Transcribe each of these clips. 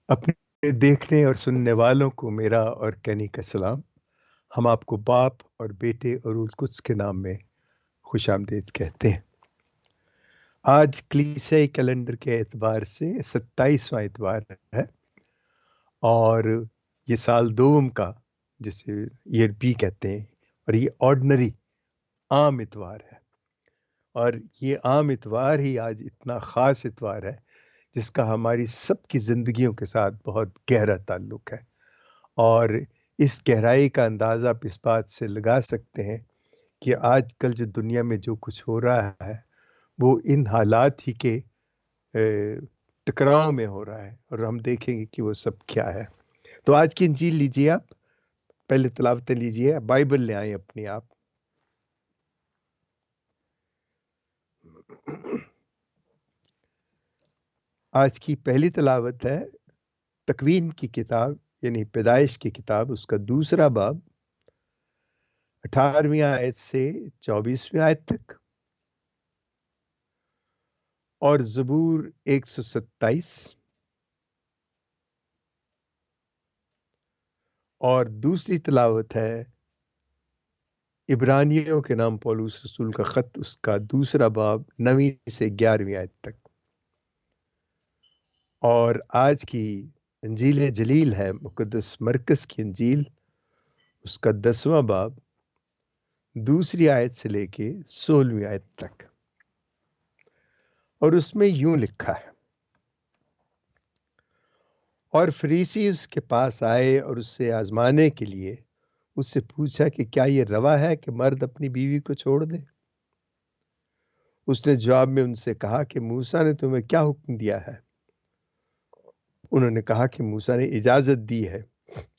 اپنے دیکھنے اور سننے والوں کو میرا اور کینی کا سلام۔ ہم آپ کو باپ اور بیٹے اور روح القدس کے نام میں خوش آمدید کہتے ہیں۔ آج کلیسائی کیلنڈر کے اعتبار سے 27واں اتوار ہے اور یہ سال دوم کا، جسے ایئر بی کہتے ہیں، اور یہ آرڈنری عام اتوار ہے۔ اور یہ عام اتوار ہی آج اتنا خاص اتوار ہے جس کا ہماری سب کی زندگیوں کے ساتھ بہت گہرا تعلق ہے، اور اس گہرائی کا اندازہ آپ اس بات سے لگا سکتے ہیں کہ آج کل جو دنیا میں جو کچھ ہو رہا ہے وہ ان حالات ہی کے ٹکراؤ میں ہو رہا ہے، اور ہم دیکھیں گے کہ وہ سب کیا ہے۔ تو آج کی انجیل لیجیے، آپ پہلے تلاوتیں لیجیے، بائبل لے آئیں اپنی آپ۔ آج کی پہلی تلاوت ہے تکوین کی کتاب، یعنی پیدائش کی کتاب، اس کا دوسرا باب، 18ویں آیت سے 24ویں آیت تک، اور زبور 127، اور دوسری تلاوت ہے عبرانیوں کے نام پولس رسول کا خط، اس کا دوسرا باب 9 سے 11ویں آیت تک۔ اور آج کی انجیل جلیل ہے مقدس مرکز کی انجیل، اس کا 10واں باب، دوسری آیت سے لے کے 16ویں آیت تک۔ اور اس میں یوں لکھا ہے: اور فریسی اس کے پاس آئے اور اس سے آزمانے کے لیے اس سے پوچھا کہ کیا یہ روا ہے کہ مرد اپنی بیوی کو چھوڑ دے؟ اس نے جواب میں ان سے کہا کہ موسیٰ نے تمہیں کیا حکم دیا ہے؟ انہوں نے کہا کہ موسیٰ نے اجازت دی ہے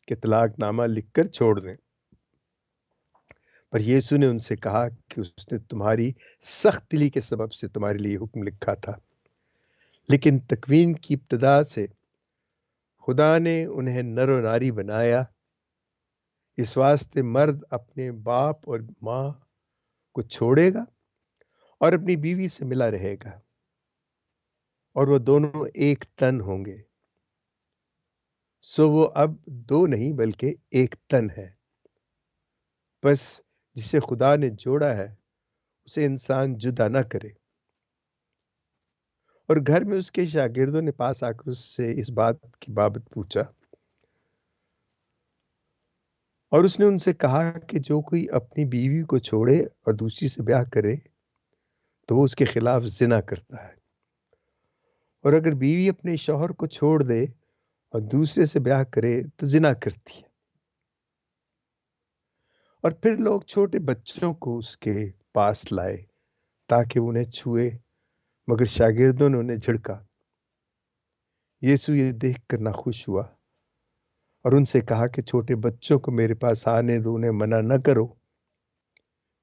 کہ طلاق نامہ لکھ کر چھوڑ دیں۔ پر یسوع نے ان سے کہا کہ اس نے تمہاری سخت دلی کے سبب سے تمہارے لیے حکم لکھا تھا، لیکن تکوین کی ابتدا سے خدا نے انہیں نر و ناری بنایا، اس واسطے مرد اپنے باپ اور ماں کو چھوڑے گا اور اپنی بیوی سے ملا رہے گا، اور وہ دونوں ایک تن ہوں گے۔ سو وہ اب دو نہیں بلکہ ایک تن ہے۔ بس جسے خدا نے جوڑا ہے اسے انسان جدا نہ کرے۔ اور گھر میں اس کے شاگردوں نے پاس آ کر اس سے اس بات کی بابت پوچھا، اور اس نے ان سے کہا کہ جو کوئی اپنی بیوی کو چھوڑے اور دوسری سے بیاہ کرے تو وہ اس کے خلاف زنا کرتا ہے، اور اگر بیوی اپنے شوہر کو چھوڑ دے اور دوسرے سے بیاہ کرے تو زنا کرتی ہے۔ اور پھر لوگ چھوٹے بچوں کو اس کے پاس لائے تاکہ انہیں چھوئے، مگر شاگردوں نے انہیں جھڑکا۔ یسوع یہ دیکھ کر ناخوش ہوا اور ان سے کہا کہ چھوٹے بچوں کو میرے پاس آنے دو، انہیں منع نہ کرو،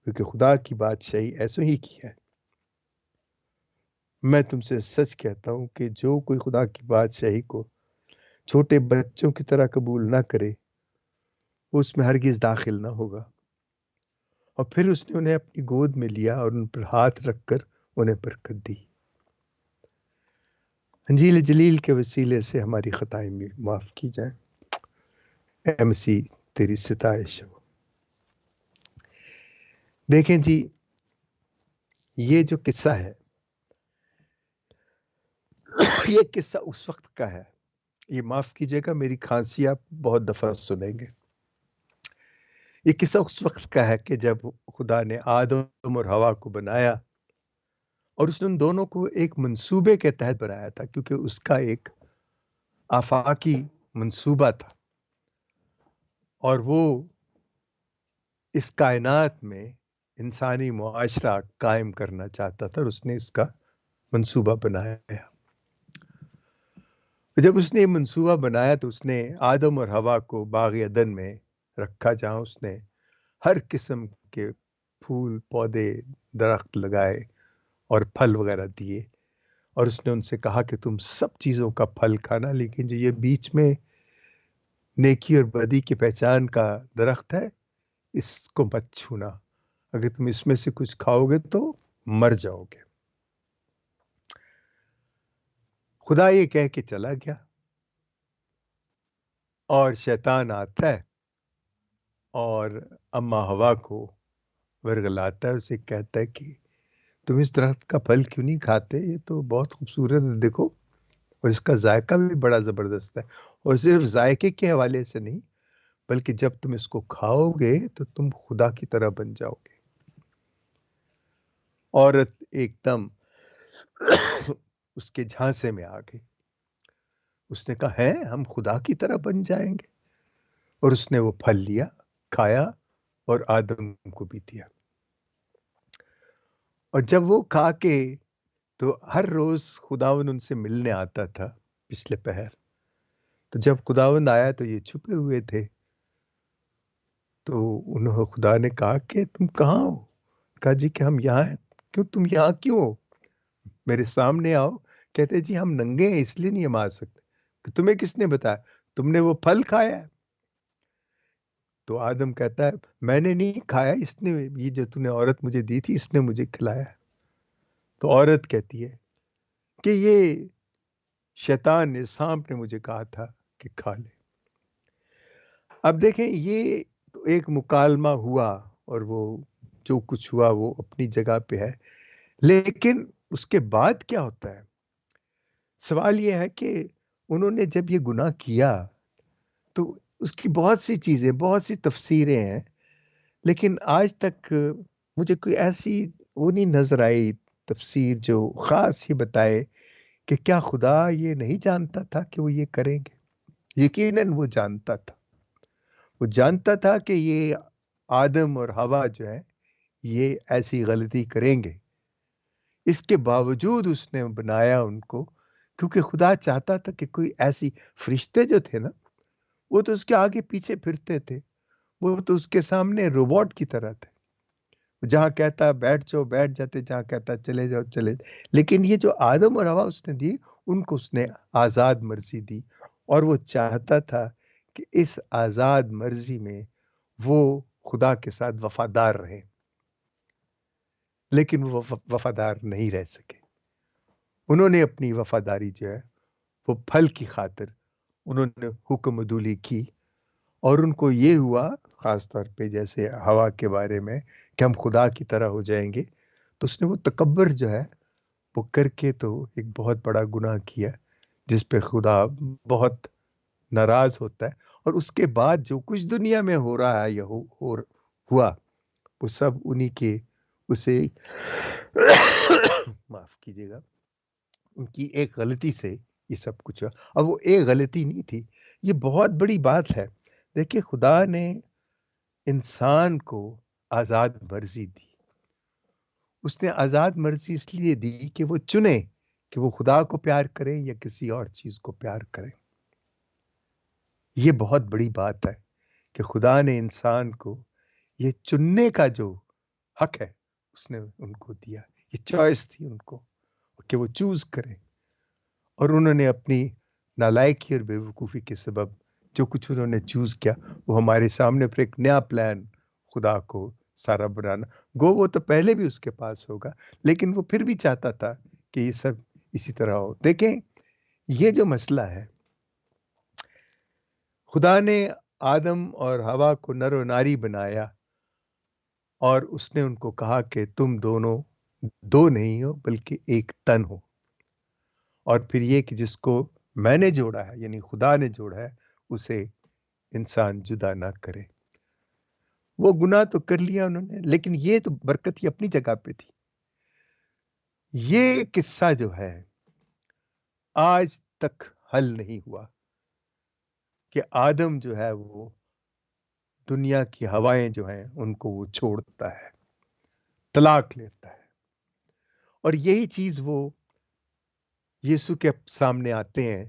کیونکہ خدا کی بادشاہی ایسوں ہی کی ہے۔ میں تم سے سچ کہتا ہوں کہ جو کوئی خدا کی بادشاہی کو چھوٹے بچوں کی طرح قبول نہ کرے وہ اس میں ہرگز داخل نہ ہوگا۔ اور پھر اس نے انہیں اپنی گود میں لیا اور ان پر ہاتھ رکھ کر انہیں برکت دی۔ انجیل جلیل کے وسیلے سے ہماری خطائیں معاف کی جائیں۔ اے مسیح تیری ستائش ہو۔ دیکھیں جی، یہ جو قصہ ہے یہ قصہ اس وقت کا ہے، یہ معاف کیجیے گا میری کھانسی آپ بہت دفعہ سنیں گے، یہ قصہ اس وقت کا ہے کہ جب خدا نے آدم اور حوا کو بنایا، اور اس نے ان دونوں کو ایک منصوبے کے تحت بنایا تھا، کیونکہ اس کا ایک آفاقی منصوبہ تھا، اور وہ اس کائنات میں انسانی معاشرہ قائم کرنا چاہتا تھا، اور اس نے اس کا منصوبہ بنایا۔ جب اس نے یہ منصوبہ بنایا تو اس نے آدم اور حوا کو باغ عدن میں رکھا، جہاں اس نے ہر قسم کے پھول پودے درخت لگائے اور پھل وغیرہ دیے، اور اس نے ان سے کہا کہ تم سب چیزوں کا پھل کھانا، لیکن جو یہ بیچ میں نیکی اور بدی کی پہچان کا درخت ہے اس کو مت چھونا، اگر تم اس میں سے کچھ کھاؤ گے تو مر جاؤ گے۔ خدا یہ کہہ کے چلا گیا، اور شیطان آتا ہے اور اما ہوا کو ورگلاتا ہے، اسے کہتا ہے کہ تم اس درخت کا پھل کیوں نہیں کھاتے، یہ تو بہت خوبصورت ہے، دیکھو، اور اس کا ذائقہ بھی بڑا زبردست ہے، اور صرف ذائقے کے حوالے سے نہیں بلکہ جب تم اس کو کھاؤ گے تو تم خدا کی طرح بن جاؤ گے۔ عورت ایک دم اس کے جھانسے میں آ گئی، اس نے کہا ہے ہم خدا کی طرح بن جائیں گے، اور اس نے وہ پھل لیا، کھایا اور آدم کو بھی دیا، اور جب وہ کھا کے تو ہر روز خداوند ان سے ملنے آتا تھا پچھلے پہر، تو جب خداوند آیا تو یہ چھپے ہوئے تھے، تو انہوں خدا نے کہا کہ تم کہاں ہو؟ کہا جی کہ ہم یہاں ہیں۔ کیوں تم یہاں کیوں ہو؟ میرے سامنے آؤ۔ کہتے جی ہم ننگے ہیں اس لیے نہیں ہم آ سکتے۔ کہ تمہیں کس نے بتایا؟ تم نے وہ پھل کھایا ہے؟ تو آدم کہتا ہے میں نے نہیں کھایا، اس نے، یہ جو تم نے عورت مجھے دی تھی اس نے مجھے کھلایا۔ تو عورت کہتی ہے کہ یہ شیطان نے، سانپ نے مجھے کہا تھا کہ کھا لے۔ اب دیکھیں یہ تو ایک مکالمہ ہوا، اور وہ جو کچھ ہوا وہ اپنی جگہ پہ ہے، لیکن اس کے بعد کیا ہوتا ہے؟ سوال یہ ہے کہ انہوں نے جب یہ گناہ کیا تو اس کی بہت سی چیزیں، بہت سی تفسیریں ہیں، لیکن آج تک مجھے کوئی ایسی وہ نہیں نظر آئی تفسیر جو خاص یہ بتائے کہ کیا خدا یہ نہیں جانتا تھا کہ وہ یہ کریں گے؟ یقیناً وہ جانتا تھا، وہ جانتا تھا کہ یہ آدم اور حوا جو ہے یہ ایسی غلطی کریں گے، اس کے باوجود اس نے بنایا ان کو، کیونکہ خدا چاہتا تھا کہ کوئی ایسی، فرشتے جو تھے نا وہ تو اس کے آگے پیچھے پھرتے تھے، وہ تو اس کے سامنے روبوٹ کی طرح تھے، جہاں کہتا بیٹھ جاؤ بیٹھ جاتے، جہاں کہتا چلے جاؤ چلے جاؤ۔ لیکن یہ جو آدم اور حوا اس نے دی، ان کو اس نے آزاد مرضی دی، اور وہ چاہتا تھا کہ اس آزاد مرضی میں وہ خدا کے ساتھ وفادار رہے، لیکن وہ وفادار نہیں رہ سکے۔ انہوں نے اپنی وفاداری جو ہے وہ پھل کی خاطر انہوں نے حکم عدولی کی، اور ان کو یہ ہوا، خاص طور پہ جیسے ہوا کے بارے میں کہ ہم خدا کی طرح ہو جائیں گے، تو اس نے وہ تکبر جو ہے وہ کر کے تو ایک بہت بڑا گناہ کیا، جس پہ خدا بہت ناراض ہوتا ہے، اور اس کے بعد جو کچھ دنیا میں ہو رہا ہے یا ہوا، وہ سب انہی کے، اسے معاف کیجیے گا، ان کی ایک غلطی سے یہ سب کچھ ہوا۔ اب وہ ایک غلطی نہیں تھی، یہ بہت بڑی بات ہے۔ دیکھیں خدا نے انسان کو آزاد مرضی دی، اس نے آزاد مرضی اس لیے دی کہ وہ چنے کہ وہ خدا کو پیار کریں یا کسی اور چیز کو پیار کریں۔ یہ بہت بڑی بات ہے کہ خدا نے انسان کو یہ چننے کا جو حق ہے اس نے ان کو دیا، یہ چوائس تھی ان کو کہ وہ چوز کریں، اور انہوں نے اپنی نالائکی اور بے وقوفی کے سبب جو کچھ انہوں نے چوز کیا، وہ ہمارے سامنے پھر ایک نیا پلان خدا کو سارا بنانا، گو وہ تو پہلے بھی اس کے پاس ہوگا، لیکن وہ پھر بھی چاہتا تھا کہ یہ سب اسی طرح ہو۔ دیکھیں یہ جو مسئلہ ہے، خدا نے آدم اور حوا کو نر و ناری بنایا، اور اس نے ان کو کہا کہ تم دونوں دو نہیں ہو بلکہ ایک تن ہو، اور پھر یہ کہ جس کو میں نے جوڑا ہے، یعنی خدا نے جوڑا ہے، اسے انسان جدا نہ کرے۔ وہ گناہ تو کر لیا انہوں نے، لیکن یہ تو برکت ہی اپنی جگہ پہ تھی۔ یہ قصہ جو ہے آج تک حل نہیں ہوا کہ آدم جو ہے وہ دنیا کی ہوائیں جو ہیں ان کو وہ چھوڑتا ہے، طلاق لیتا ہے، اور یہی چیز وہ یسوع کے سامنے آتے ہیں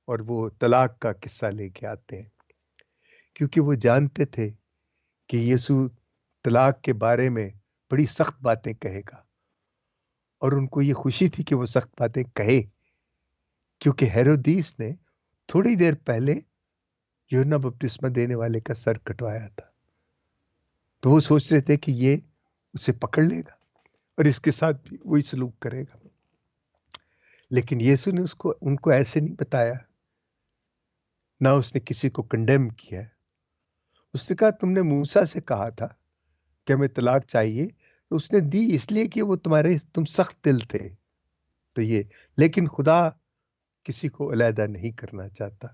اور وہ طلاق کا قصہ لے کے آتے ہیں، کیونکہ وہ جانتے تھے کہ یسوع طلاق کے بارے میں بڑی سخت باتیں کہے گا، اور ان کو یہ خوشی تھی کہ وہ سخت باتیں کہے، کیونکہ ہیرودیس نے تھوڑی دیر پہلے یوحنا بپتسمہ دینے والے کا سر کٹوایا تھا، تو وہ سوچ رہے تھے کہ یہ اسے پکڑ لے گا اور اس کے ساتھ بھی وہی سلوک کرے گا، لیکن یسوع نے ان کو ایسے نہیں بتایا نہ اس نے کسی کو کنڈیم کیا ہے. اس نے کہا تم نے موسیٰ سے کہا تھا کہ ہمیں طلاق چاہیے، تو اس نے دی اس لیے کہ وہ تم سخت دل تھے. تو یہ لیکن خدا کسی کو علیحدہ نہیں کرنا چاہتا،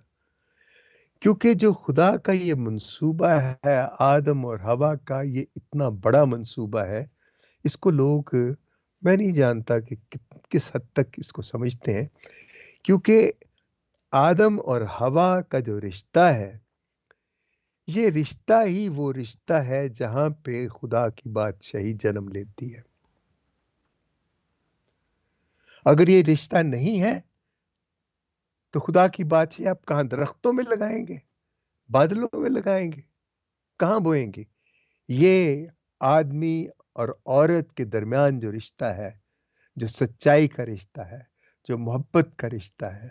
کیونکہ جو خدا کا یہ منصوبہ ہے آدم اور حوا کا، یہ اتنا بڑا منصوبہ ہے. اس کو لوگ، میں نہیں جانتا کہ کس حد تک اس کو سمجھتے ہیں، کیونکہ آدم اور حوا کا جو رشتہ ہے، یہ رشتہ ہی وہ رشتہ ہے جہاں پہ خدا کی بادشاہی جنم لیتی ہے. اگر یہ رشتہ نہیں ہے تو خدا کی بادشاہی آپ کہاں درختوں میں لگائیں گے، بادلوں میں لگائیں گے، کہاں بوئیں گے؟ یہ آدمی اور عورت کے درمیان جو رشتہ ہے، جو سچائی کا رشتہ ہے، جو محبت کا رشتہ ہے،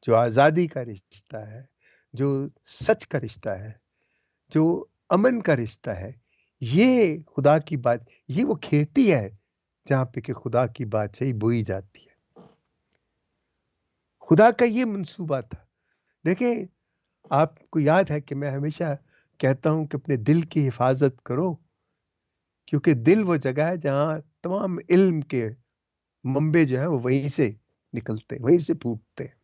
جو آزادی کا رشتہ ہے، جو سچ کا رشتہ ہے، جو امن کا رشتہ ہے، یہ خدا کی بات، یہ وہ کھیتی ہے جہاں پہ کہ خدا کی بادشاہی بوئی جاتی ہے. خدا کا یہ منصوبہ تھا. دیکھیں، آپ کو یاد ہے کہ میں ہمیشہ کہتا ہوں کہ اپنے دل کی حفاظت کرو، کیونکہ دل وہ جگہ ہے جہاں تمام علم کے منبع جو ہیں وہ وہیں سے نکلتے ہیں، وہیں سے پھوٹتے ہیں.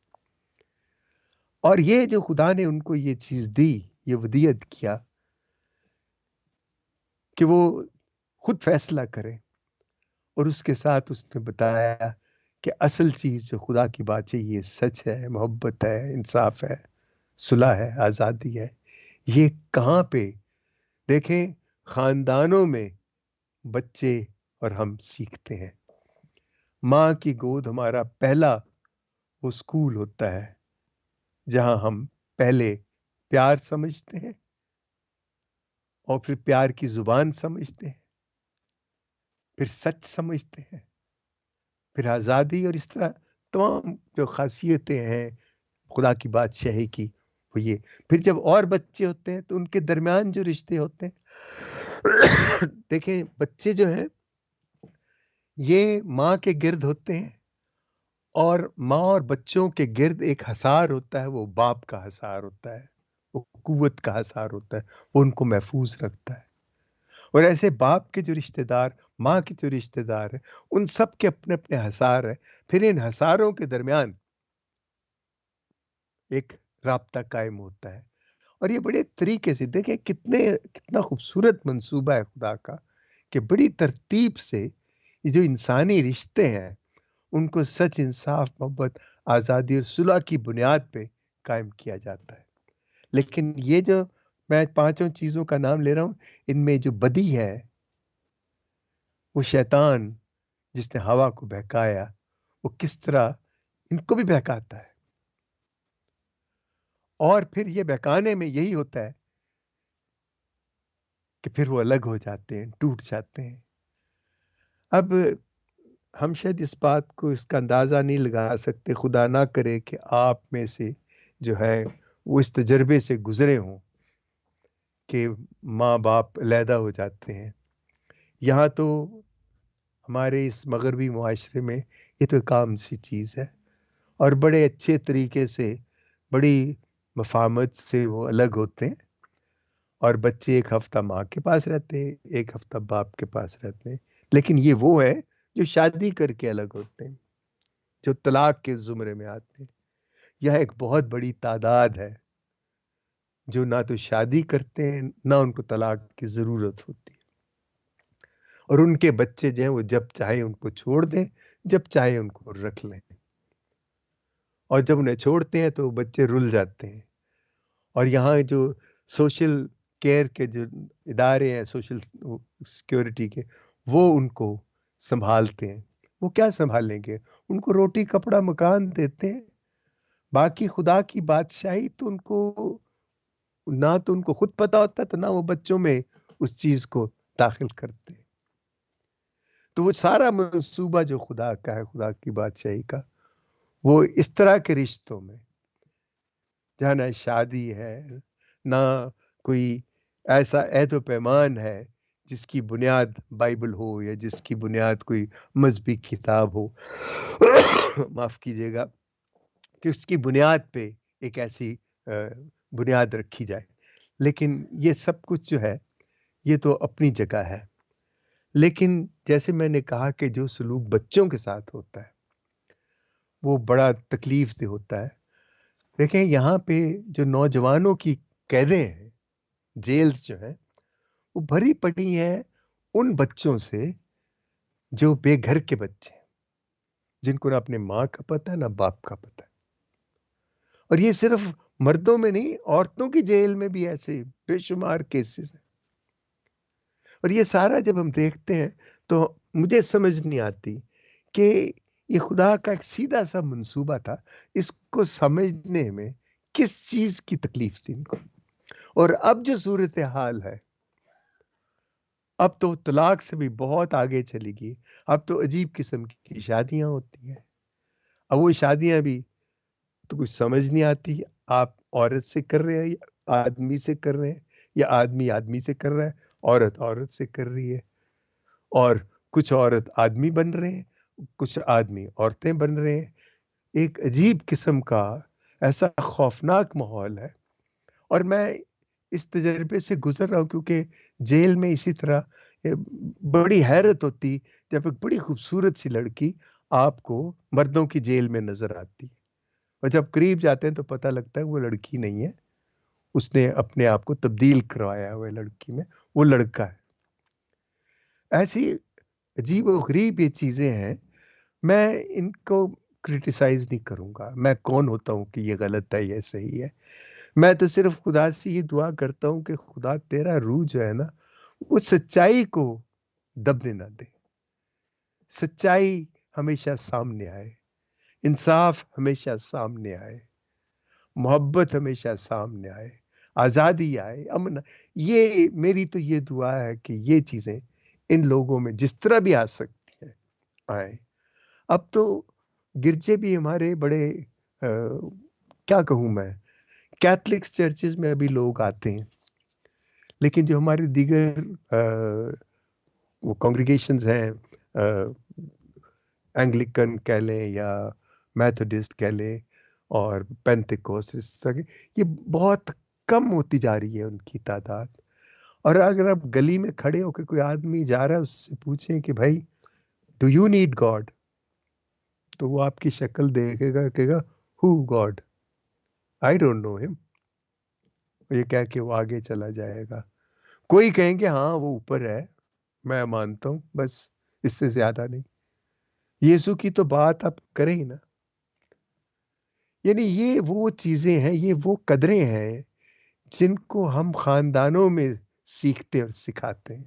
اور یہ جو خدا نے ان کو یہ چیز دی، یہ ودیعت کیا کہ وہ خود فیصلہ کریں، اور اس کے ساتھ اس نے بتایا کہ اصل چیز جو خدا کی بات ہے یہ سچ ہے، محبت ہے، انصاف ہے، صلح ہے، آزادی ہے. یہ کہاں پہ؟ دیکھیں، خاندانوں میں بچے اور ہم سیکھتے ہیں. ماں کی گود ہمارا پہلا وہ اسکول ہوتا ہے جہاں ہم پہلے پیار سمجھتے ہیں، اور پھر پیار کی زبان سمجھتے ہیں، پھر سچ سمجھتے ہیں، پھر آزادی، اور اس طرح تمام جو خاصیتیں ہیں خدا کی بادشاہی کی، وہ یہ. پھر جب اور بچے ہوتے ہیں تو ان کے درمیان جو رشتے ہوتے ہیں، دیکھیں بچے جو ہیں یہ ماں کے گرد ہوتے ہیں، اور ماں اور بچوں کے گرد ایک حصار ہوتا ہے، وہ باپ کا حصار ہوتا ہے، وہ قوت کا حصار ہوتا ہے، وہ ان کو محفوظ رکھتا ہے. اور ایسے باپ کے جو رشتہ دار، ماں کے جو رشتہ دار ہیں، ان سب کے اپنے اپنے حصار ہیں. پھر ان حصاروں کے درمیان ایک رابطہ قائم ہوتا ہے. اور یہ بڑے طریقے سے دیکھیں کتنا خوبصورت منصوبہ ہے خدا کا، کہ بڑی ترتیب سے یہ جو انسانی رشتے ہیں ان کو سچ، انصاف، محبت، آزادی اور صلح کی بنیاد پہ قائم کیا جاتا ہے. لیکن یہ جو میں 5 چیزوں کا نام لے رہا ہوں، ان میں جو بدی ہے، وہ شیطان جس نے ہوا کو بہکایا، وہ کس طرح ان کو بھی بہکاتا ہے. اور پھر یہ بہکانے میں یہی ہوتا ہے کہ پھر وہ الگ ہو جاتے ہیں، ٹوٹ جاتے ہیں. اب ہم شاید اس بات کو، اس کا اندازہ نہیں لگا سکتے، خدا نہ کرے کہ آپ میں سے جو ہے وہ اس تجربے سے گزرے ہوں کہ ماں باپ علیحدہ ہو جاتے ہیں. یہاں تو ہمارے اس مغربی معاشرے میں یہ تو کام سی چیز ہے، اور بڑے اچھے طریقے سے، بڑی مفاہمت سے وہ الگ ہوتے ہیں، اور بچے ایک ہفتہ ماں کے پاس رہتے ہیں، ایک ہفتہ باپ کے پاس رہتے ہیں. لیکن یہ وہ ہے جو شادی کر کے الگ ہوتے ہیں، جو طلاق کے زمرے میں آتے ہیں. یہ ایک بہت بڑی تعداد ہے جو نہ تو شادی کرتے ہیں، نہ ان کو طلاق کی ضرورت ہوتی ہے، اور ان کے بچے جو ہیں وہ جب چاہے ان کو چھوڑ دیں، جب چاہے ان کو رکھ لیں. اور جب انہیں چھوڑتے ہیں تو بچے رل جاتے ہیں. اور یہاں جو سوشل کیئر کے جو ادارے ہیں، سوشل سیکیورٹی کے، وہ ان کو سنبھالتے ہیں. وہ کیا سنبھالیں گے؟ ان کو روٹی کپڑا مکان دیتے ہیں. باقی خدا کی بادشاہی تو ان کو نہ تو ان کو خود پتا ہوتا ہے، تو نہ وہ بچوں میں اس چیز کو داخل کرتے ہیں. تو وہ سارا منصوبہ جو خدا کا ہے، خدا کی بادشاہی کا، وہ اس طرح کے رشتوں میں جہاں نہ شادی ہے، نہ کوئی ایسا عہد و پیمان ہے جس کی بنیاد بائبل ہو، یا جس کی بنیاد کوئی مذہبی کتاب ہو، معاف کیجیے گا، کہ اس کی بنیاد پہ ایک ایسی بنیاد رکھی جائے. لیکن یہ سب کچھ جو ہے یہ تو اپنی جگہ ہے. لیکن جیسے میں نے کہا کہ جو سلوک بچوں کے ساتھ ہوتا ہے وہ بڑا تکلیف دہ ہوتا ہے. دیکھیں یہاں پہ جو نوجوانوں کی قیدیں ہیں، جیلز جو ہیں، وہ بھری پڑی ہیں ان بچوں سے جو بے گھر کے بچے ہیں، جن کو نہ اپنے ماں کا پتہ ہے نہ باپ کا پتہ ہے. اور یہ صرف مردوں میں نہیں، عورتوں کی جیل میں بھی ایسے بے شمار کیسز ہیں. اور یہ سارا جب ہم دیکھتے ہیں تو مجھے سمجھ نہیں آتی کہ یہ خدا کا ایک سیدھا سا منصوبہ تھا. اس کو سمجھنے میں کس چیز کی تکلیف تھی ان کو. اور اب جو صورتحال ہے، اب تو طلاق سے بھی بہت آگے چلی گئی. اب تو عجیب قسم کی شادیاں ہوتی ہیں. اب وہ شادیاں بھی تو کچھ سمجھ نہیں آتی. آپ عورت سے کر رہے ہیں یا آدمی سے کر رہے ہیں، یا آدمی آدمی سے کر رہا ہے، عورت عورت سے کر رہی ہے. اور کچھ عورت آدمی بن رہے ہیں، کچھ آدمی عورتیں بن رہے ہیں. ایک عجیب قسم کا ایسا خوفناک ماحول ہے. اور میں اس تجربے سے گزر رہا ہوں کیونکہ جیل میں اسی طرح بڑی حیرت ہوتی جب ایک بڑی خوبصورت سی لڑکی آپ کو مردوں کی جیل میں نظر آتی، اور جب قریب جاتے ہیں تو پتہ لگتا ہے وہ لڑکی نہیں ہے، اس نے اپنے آپ کو تبدیل کروایا ہوا ہے لڑکی میں، وہ لڑکا ہے. ایسی عجیب و غریب یہ چیزیں ہیں. میں ان کو کرٹیسائز نہیں کروں گا. میں کون ہوتا ہوں کہ یہ غلط ہے یہ صحیح ہے. میں تو صرف خدا سے یہ دعا کرتا ہوں کہ خدا تیرا روح جو ہے نا وہ سچائی کو دبنے نہ دے. سچائی ہمیشہ سامنے آئے، انصاف ہمیشہ سامنے آئے، محبت ہمیشہ سامنے آئے، آزادی آئے، امن. یہ میری تو یہ دعا ہے کہ یہ چیزیں ان لوگوں میں جس طرح بھی آ سکتی ہیں آئیں. اب تو گرجے بھی ہمارے بڑے کیا کہوں میں، کیتھلکس چرچز میں ابھی لوگ آتے ہیں، لیکن جو ہمارے دیگر وہ کانگریگیشنز ہیں، اینگلیکن کہہ لیں یا میتھوڈسٹ کہہ لیں اور پینتیکوسٹ، اس طرح کے یہ بہت کم ہوتی جا رہی ہے ان کی تعداد. اور اگر آپ گلی میں کھڑے ہو کے کوئی آدمی جا رہا ہے اس سے پوچھیں کہ بھائی ڈو یو نیڈ گاڈ، تو وہ آپ کی شکل دیکھے گا، کہے گا ہو گاڈ، آئی ڈونٹ نو ہم. یہ کہہ کے وہ آگے چلا جائے گا. کوئی کہیں گے ہاں وہ اوپر ہے، میں مانتا ہوں، بس اس سے زیادہ نہیں. یسوع کی تو بات آپ کریں ہی نا. یعنی یہ وہ چیزیں ہیں، یہ وہ قدریں ہیں جن کو ہم خاندانوں میں سیکھتے اور سکھاتے ہیں.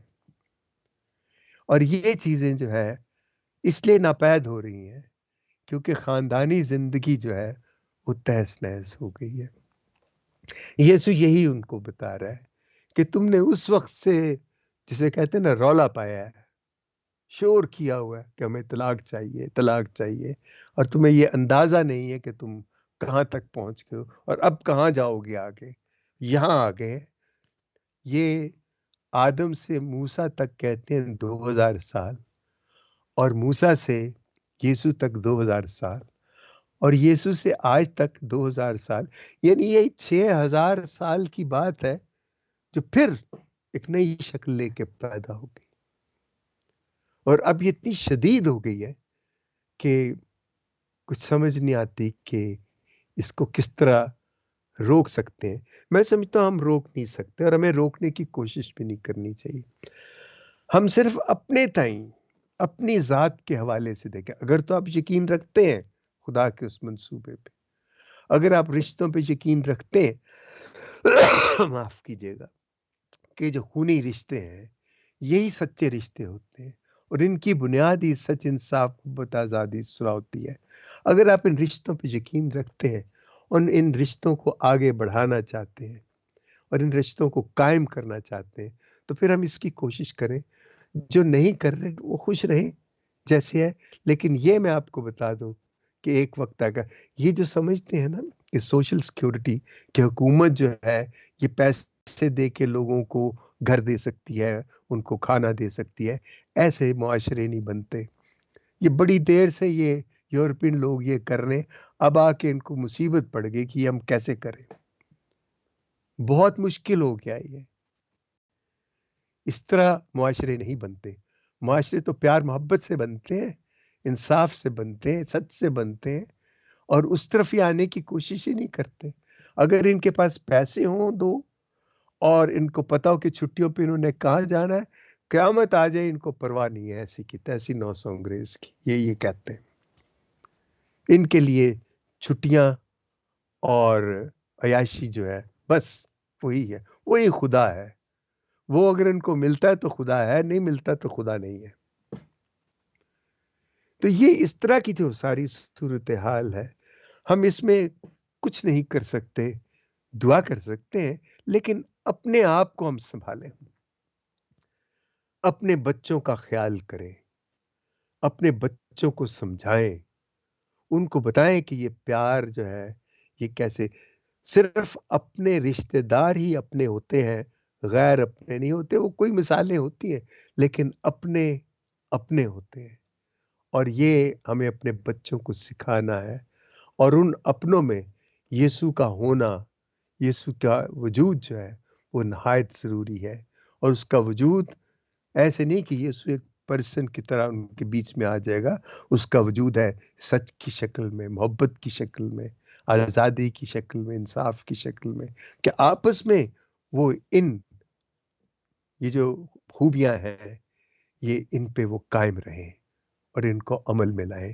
اور یہ چیزیں جو ہے اس لیے ناپید ہو رہی ہیں کیونکہ خاندانی زندگی جو ہے وہ تہس نہس ہو گئی ہے. یسوع یہی ان کو بتا رہا ہے کہ تم نے اس وقت سے جسے کہتے ہیں نا رولا پایا ہے، شور کیا ہوا ہے کہ ہمیں طلاق چاہیے، طلاق چاہیے، اور تمہیں یہ اندازہ نہیں ہے کہ تم کہاں تک پہنچ گئے ہو اور اب کہاں جاؤ گے آگے. یہاں آگے یہ آدم سے موسیٰ تک کہتے ہیں 2000 سال، اور موسیٰ سے یسوع تک 2000 سال، اور یسوع سے آج تک 2000 سال. یعنی یہ 6000 سال کی بات ہے جو پھر ایک نئی شکل لے کے پیدا ہو گئی. اور اب یہ اتنی شدید ہو گئی ہے کہ کچھ سمجھ نہیں آتی کہ اس کو کس طرح روک سکتے ہیں. میں سمجھتا ہوں ہم روک نہیں سکتے اور ہمیں روکنے کی کوشش بھی نہیں کرنی چاہیے. ہم صرف اپنے تئیں اپنی ذات کے حوالے سے دیکھیں. اگر تو آپ یقین رکھتے ہیں خدا کے اس منصوبے پہ، اگر آپ رشتوں پہ یقین رکھتے ہیں معاف کیجیے گا، کہ جو خونی رشتے ہیں یہی سچے رشتے ہوتے ہیں اور ان کی بنیادی سچ، انصاف، محبت، آزادی، صلح ہوتی ہے. اگر آپ ان رشتوں پہ یقین رکھتے ہیں اور ان رشتوں کو آگے بڑھانا چاہتے ہیں اور ان رشتوں کو قائم کرنا چاہتے ہیں تو پھر ہم اس کی کوشش کریں. جو نہیں کر رہے وہ خوش رہیں جیسے ہے. لیکن یہ میں آپ کو بتا دوں کہ ایک وقت آگا یہ جو سمجھتے ہیں نا کہ سوشل سیکیورٹی کہ حکومت جو ہے یہ پیسے دے کے لوگوں کو گھر دے سکتی ہے، ان کو کھانا دے سکتی ہے، ایسے معاشرے نہیں بنتے. یہ بڑی دیر سے یہ یورپین لوگ یہ کر رہے ہیں، اب آ کے ان کو مصیبت پڑ گئی کہ یہ ہم کیسے کریں. بہت مشکل ہو گیا یہ. اس طرح معاشرے نہیں بنتے. معاشرے تو پیار محبت سے بنتے ہیں، انصاف سے بنتے ہیں، سچ سے بنتے ہیں، اور اس طرف ہی آنے کی کوشش ہی نہیں کرتے. اگر ان کے پاس پیسے ہوں دو، اور ان کو پتا ہو کہ چھٹیوں پہ انہوں نے کہاں جانا ہے، قیامت آ جائے ان کو پرواہ نہیں ہے ایسی کی تیسی 900 انگریز کی. یہ کہتے ہیں. ان کے لیے چھٹیاں اور عیاشی جو ہے بس وہی ہے، وہی خدا ہے. وہ اگر ان کو ملتا ہے تو خدا ہے، نہیں ملتا تو خدا نہیں ہے. تو یہ اس طرح کی جو ساری صورتحال ہے، ہم اس میں کچھ نہیں کر سکتے. دعا کر سکتے ہیں، لیکن اپنے آپ کو ہم سنبھالیں، اپنے بچوں کا خیال کریں، اپنے بچوں کو سمجھائیں، ان کو بتائیں کہ یہ پیار جو ہے یہ کیسے. صرف اپنے رشتہ دار ہی اپنے ہوتے ہیں، غیر اپنے نہیں ہوتے. وہ کوئی مثالیں ہوتی ہیں، لیکن اپنے اپنے ہوتے ہیں. اور یہ ہمیں اپنے بچوں کو سکھانا ہے. اور ان اپنوں میں یسوع کا ہونا، یسوع کا وجود جو ہے وہ نہایت ضروری ہے. اور اس کا وجود ایسے نہیں کہ یسوع ایک پرسن کی طرح ان کے بیچ میں آ جائے گا. اس کا وجود ہے سچ کی شکل میں، محبت کی شکل میں، آزادی کی شکل میں، انصاف کی شکل میں، کہ آپس میں وہ یہ جو خوبیاں ہیں یہ ان پہ وہ قائم رہیں اور ان کو عمل میں لائیں.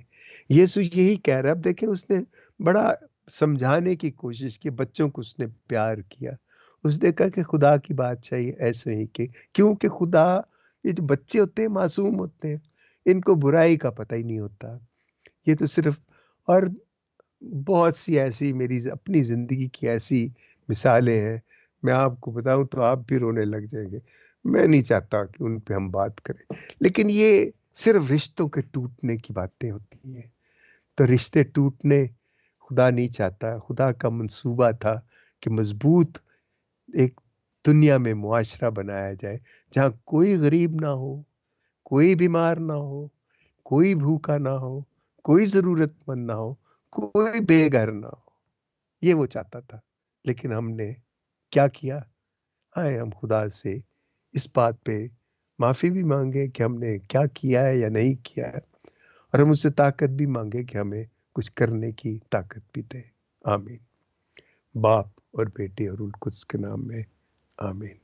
یسوع یہی کہہ رہا ہے. اب دیکھیں اس نے بڑا سمجھانے کی کوشش کی، بچوں کو اس نے پیار کیا. اس نے کہا کہ خدا کی بات چاہیے ایسے ہی کہ کیونکہ خدا، یہ جو بچے ہوتے ہیں معصوم ہوتے ہیں، ان کو برائی کا پتہ ہی نہیں ہوتا. یہ تو صرف، اور بہت سی ایسی میری اپنی زندگی کی ایسی مثالیں ہیں، میں آپ کو بتاؤں تو آپ بھی رونے لگ جائیں گے. میں نہیں چاہتا کہ ان پہ ہم بات کریں، لیکن یہ صرف رشتوں کے ٹوٹنے کی باتیں ہوتی ہیں. تو رشتے ٹوٹنے خدا نہیں چاہتا. خدا کا منصوبہ تھا کہ مضبوط ایک دنیا میں معاشرہ بنایا جائے جہاں کوئی غریب نہ ہو، کوئی بیمار نہ ہو، کوئی بھوکا نہ ہو، کوئی ضرورت مند نہ ہو، کوئی بے گھر نہ ہو. یہ وہ چاہتا تھا. لیکن ہم نے کیا کیا؟ آئے ہم خدا سے اس بات پہ معافی بھی مانگے کہ ہم نے کیا کیا ہے یا نہیں کیا ہے، اور ہم اس سے طاقت بھی مانگے کہ ہمیں کچھ کرنے کی طاقت بھی دے. آمین. باپ اور بیٹے اور روح القدس کے نام میں آمین.